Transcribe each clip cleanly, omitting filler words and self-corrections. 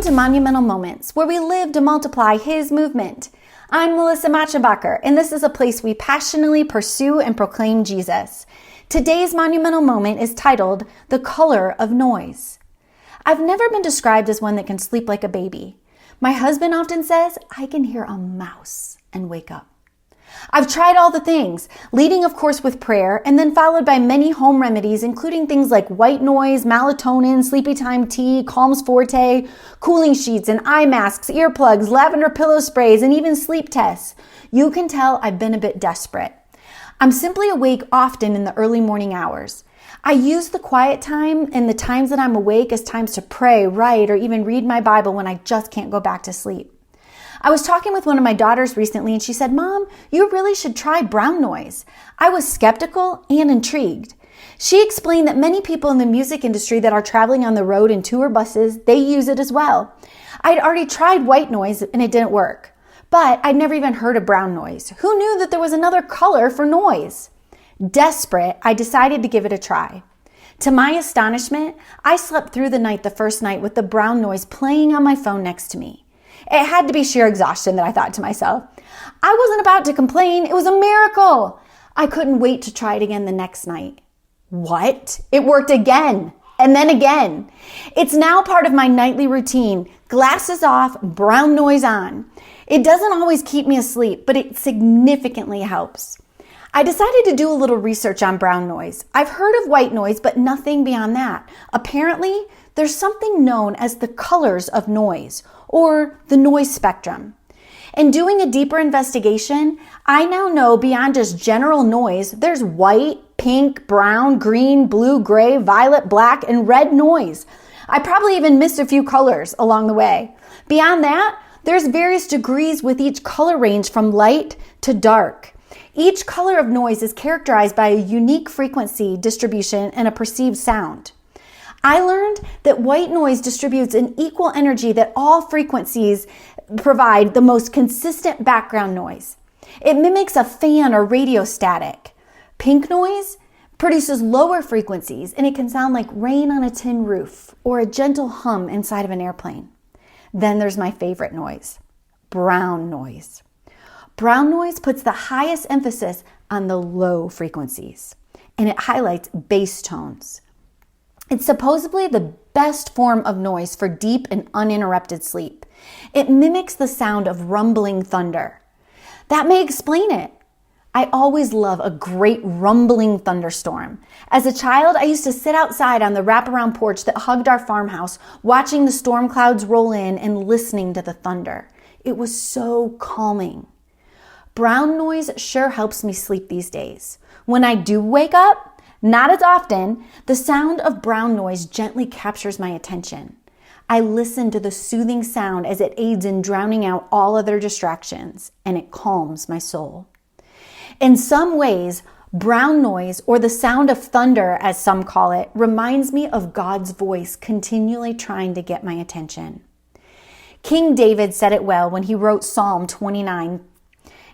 to Monumental Moments, where we live to multiply His movement. I'm Melissa Matschenbacher, and this is a place we passionately pursue and proclaim Jesus. Today's monumental moment is titled, The Color of Noise. I've never been described as one that can sleep like a baby. My husband often says, I can hear a mouse and wake up. I've tried all the things, leading of course with prayer, and then followed by many home remedies, including things like white noise, melatonin, sleepy time tea, Calms Forte, cooling sheets and eye masks, earplugs, lavender pillow sprays, and even sleep tests. You can tell I've been a bit desperate. I'm simply awake often in the early morning hours. I use the quiet time and the times that I'm awake as times to pray, write, or even read my Bible when I just can't go back to sleep. I was talking with one of my daughters recently and she said, Mom, you really should try brown noise. I was skeptical and intrigued. She explained that many people in the music industry that are traveling on the road in tour buses, they use it as well. I'd already tried white noise and it didn't work, but I'd never even heard of brown noise. Who knew that there was another color for noise? Desperate, I decided to give it a try. To my astonishment, I slept through the night the first night with the brown noise playing on my phone next to me. It had to be sheer exhaustion that I thought to myself. I wasn't about to complain. It was a miracle. I couldn't wait to try it again the next night. What? It worked again and then again. It's now part of my nightly routine. Glasses off, brown noise on. It doesn't always keep me asleep, but it significantly helps. I decided to do a little research on brown noise. I've heard of white noise, but nothing beyond that. Apparently, there's something known as the colors of noise, or the noise spectrum. In doing a deeper investigation, I now know beyond just general noise, there's white, pink, brown, green, blue, gray, violet, black, and red noise. I probably even missed a few colors along the way. Beyond that, there's various degrees with each color range from light to dark. Each color of noise is characterized by a unique frequency distribution and a perceived sound. I learned that white noise distributes an equal energy that all frequencies provide the most consistent background noise. It mimics a fan or radio static. Pink noise produces lower frequencies and it can sound like rain on a tin roof or a gentle hum inside of an airplane. Then there's my favorite noise, brown noise. Brown noise puts the highest emphasis on the low frequencies and it highlights bass tones. It's supposedly the best form of noise for deep and uninterrupted sleep. It mimics the sound of rumbling thunder. That may explain it. I always love a great rumbling thunderstorm. As a child, I used to sit outside on the wraparound porch that hugged our farmhouse, watching the storm clouds roll in and listening to the thunder. It was so calming. Brown noise sure helps me sleep these days. When I do wake up, not as often, the sound of brown noise gently captures my attention. I listen to the soothing sound as it aids in drowning out all other distractions, and it calms my soul. In some ways, brown noise, or the sound of thunder as some call it, reminds me of God's voice continually trying to get my attention. King David said it well when he wrote Psalm 29.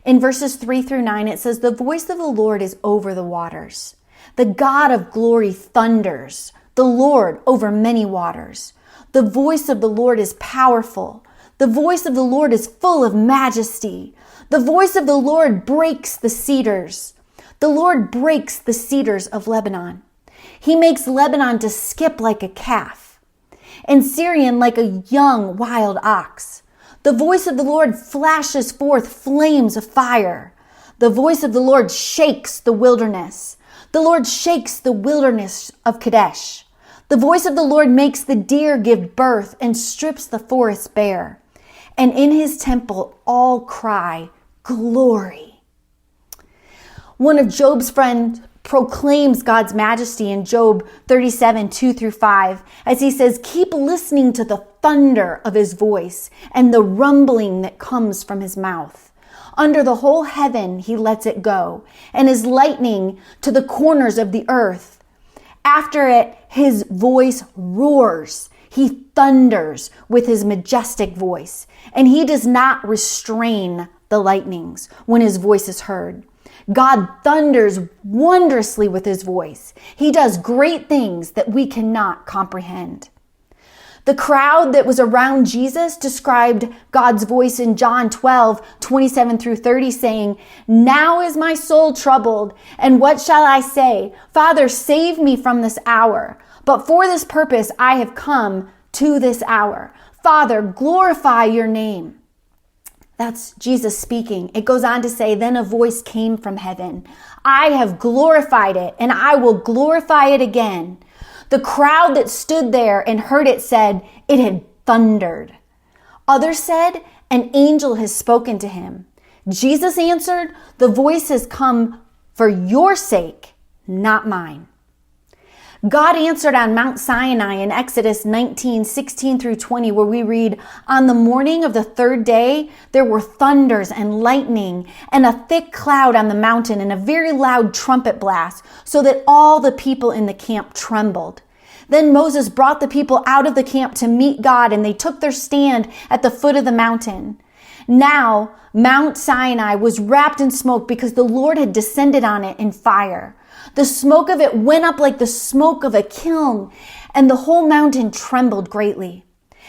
In verses 3 through 9, it says, The voice of the Lord is over the waters. The God of glory thunders, the Lord over many waters. The voice of the Lord is powerful. The voice of the Lord is full of majesty. The voice of the Lord breaks the cedars. The Lord breaks the cedars of Lebanon. He makes Lebanon to skip like a calf, and Syrian like a young wild ox. The voice of the Lord flashes forth flames of fire. The voice of the Lord shakes the wilderness. The Lord shakes the wilderness of Kadesh. The voice of the Lord makes the deer give birth and strips the forest bare. And in his temple all cry, Glory. One of Job's friends proclaims God's majesty in Job 37, 2 through 5, as he says, Keep listening to the thunder of his voice and the rumbling that comes from his mouth. Under the whole heaven he lets it go, and his lightning to the corners of the earth. After it, his voice roars. He thunders with his majestic voice, and he does not restrain the lightnings when his voice is heard. God thunders wondrously with his voice. He does great things that we cannot comprehend. The crowd that was around Jesus described God's voice in John 12:27-30, saying, "Now is my soul troubled, and what shall I say? Father, save me from this hour. But for this purpose I have come to this hour. Father, glorify your name." That's Jesus speaking. It goes on to say, then a voice came from heaven. "I have glorified it, and I will glorify it again." The crowd that stood there and heard it said, "It had thundered." Others said, "An angel has spoken to him." Jesus answered, "The voice has come for your sake, not mine." God answered on Mount Sinai in Exodus 19:16-20, where we read, "On the morning of the third day, there were thunders and lightning and a thick cloud on the mountain and a very loud trumpet blast, so that all the people in the camp trembled. Then Moses brought the people out of the camp to meet God, and they took their stand at the foot of the mountain. Now, Mount Sinai was wrapped in smoke because the Lord had descended on it in fire. The smoke of it went up like the smoke of a kiln, and the whole mountain trembled greatly.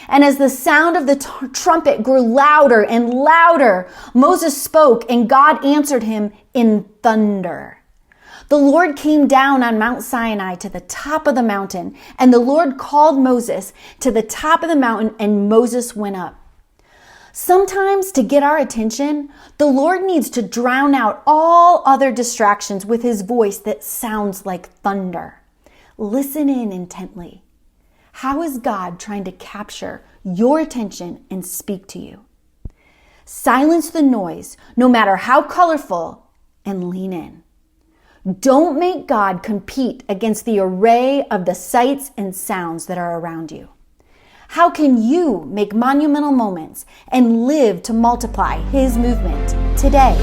And as the sound of the trumpet grew louder and louder, Moses spoke, and God answered him in thunder. The Lord came down on Mount Sinai to the top of the mountain, and the Lord called Moses to the top of the mountain, and Moses went up." Sometimes to get our attention, the Lord needs to drown out all other distractions with his voice that sounds like thunder. Listen in intently. How is God trying to capture your attention and speak to you? Silence the noise, no matter how colorful, and lean in. Don't make God compete against the array of the sights and sounds that are around you. How can you make monumental moments and live to multiply his movement today?